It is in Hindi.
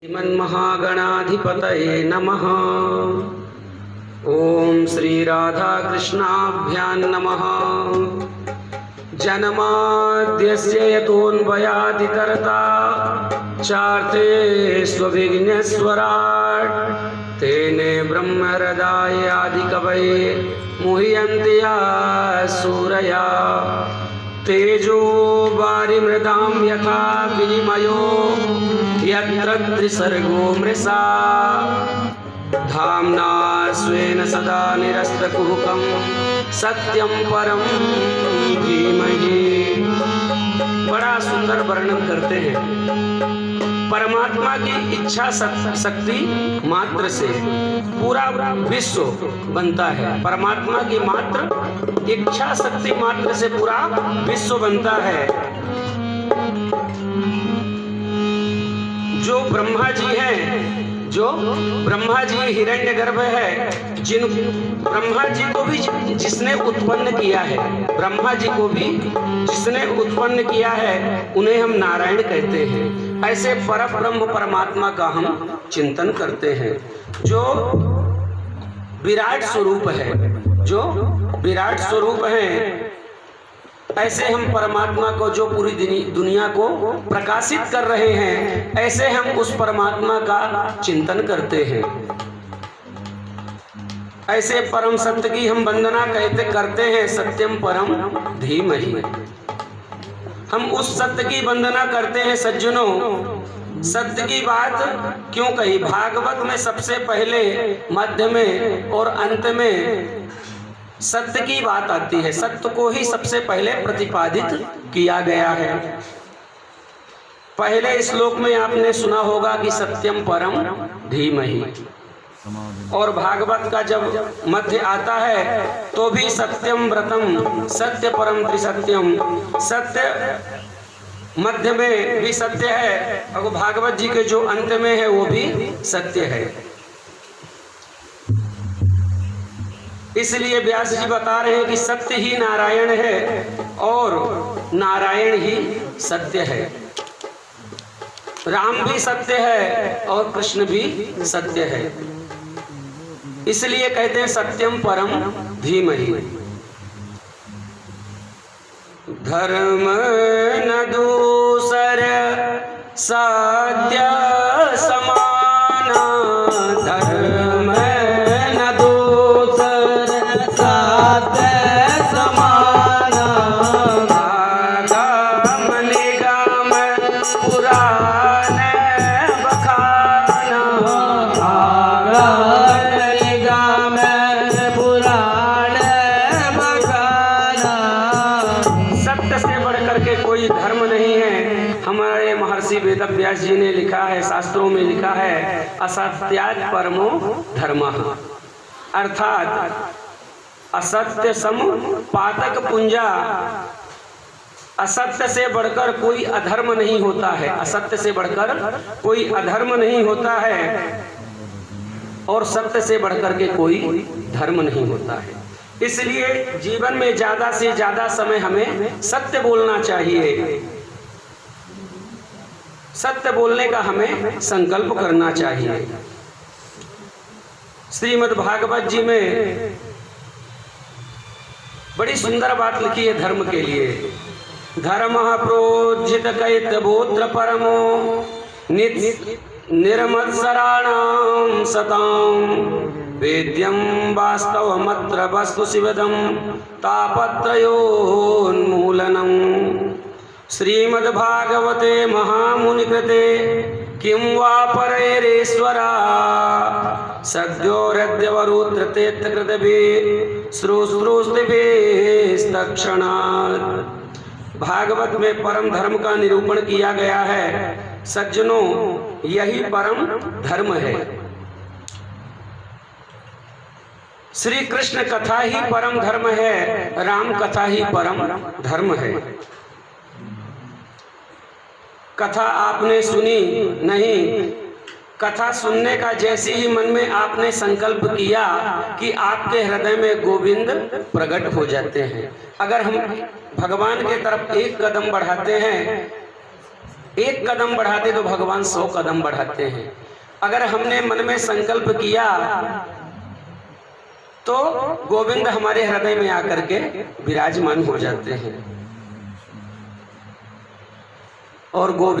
श्रीमन्महागणाधिपतये नमः। ओम श्री राधा कृष्णाभ्यां नमः। जन्माद्यस्य यतोऽन्वयादितरता चार्ते स्वविघ्नेश्वराट् तेने ब्रह्महृदाय आदिकवये मुह्यन्ति यः सूरया तेजो वारिमृदां यथा विनिमयो यत्र त्रिसर्गो मृषा धाम्ना स्वेन सदा निरस्तकुहकं सत्यं परं धीमहि। बड़ा सुंदर वर्णन करते हैं। परमात्मा की इच्छा शक्ति मात्र से पूरा विश्व बनता है। परमात्मा की मात्र इच्छा शक्ति मात्र से पूरा विश्व बनता है। जो ब्रह्मा जी हैं, जो ब्रह्मा जी हिरण्यगर्भ है, जिन ब्रह्मा जी को भी जिसने उत्पन्न किया है, ब्रह्मा जी को भी जिसने उत्पन्न किया है, उन्हें हम नारायण कहते हैं। ऐसे परब्रह्म परमात्मा का हम चिंतन करते हैं, जो विराट स्वरूप है, जो विराट स्वरूप है। ऐसे हम परमात्मा को, जो पूरी दुनिया को प्रकाशित कर रहे हैं, ऐसे हम उस परमात्मा का चिंतन करते हैं। ऐसे परम सत्य की हम वंदना करते हैं। सत्यम परम धीमहि। हम उस सत्य की वंदना करते हैं। सज्जनों, सत्य की बात क्यों कही? भागवत में सबसे पहले, मध्य में और अंत में सत्य की बात आती है। सत्य को ही सबसे पहले प्रतिपादित किया गया है। पहले श्लोक में आपने सुना होगा कि सत्यम परम धीमहि, और भागवत का जब मध्य आता है तो भी सत्यम व्रतम सत्य परम त्रिसत्यम, सत्य मध्य में भी सत्य है, और भागवत जी के जो अंत में है वो भी सत्य है। इसलिए व्यास जी बता रहे हैं कि सत्य ही नारायण है और नारायण ही सत्य है। राम भी सत्य है और कृष्ण भी सत्य है। इसलिए कहते हैं सत्यम परम धीमहि। धर्म न दूसर सत्य समाना, धर्म न दूसर सत्य समाना, आगम निगम पुराण बखाना, आगम निगम पुराण बखाना। सत्य से बढ़कर के कोई धर्म नहीं है। हमारे महर्षि वेदव्यास जी ने लिखा है, शास्त्रों में लिखा है, असत्यात् परमो धर्मः, अर्थात असत्य सम पातक पुंजा। असत्य से बढ़कर कोई अधर्म नहीं होता है, असत्य से बढ़कर कोई अधर्म नहीं होता है, और सत्य से बढ़कर के कोई धर्म नहीं होता है। इसलिए जीवन में ज्यादा से ज्यादा समय हमें सत्य बोलना चाहिए। सत्य बोलने का हमें संकल्प करना चाहिए। श्रीमद् भागवत जी में बड़ी सुंदर बात लिखी है धर्म के लिए। धर्मः प्रोज्झित कैतवोऽत्र परमो निर्मत्सराणां सतां वेद्यं वास्तवमत्र वस्तु शिवदं तापत्रयोन्मूलनम्। श्रीमद्भागवते महामुनिकृते किं वा परैरेश्वरा सद्योरद्यवरुत्रतेऽकृतभिः श्रुश्रुस्तिभिस्तक्षणात्। भागवत में परम धर्म का निरूपण किया गया है। सज्जनों, यही परम धर्म है। श्री कृष्ण कथा ही परम धर्म है, राम कथा ही परम धर्म है। कथा आपने सुनी नहीं, कथा सुनने का जैसे ही मन में आपने संकल्प किया कि आपके हृदय में गोविंद प्रकट हो जाते हैं। अगर हम भगवान के तरफ एक कदम बढ़ाते हैं, एक कदम बढ़ाते तो भगवान 100 कदम बढ़ाते हैं। अगर हमने मन में संकल्प किया तो गोविंद हमारे हृदय में आकर के विराजमान हो जाते हैं। और गोविंद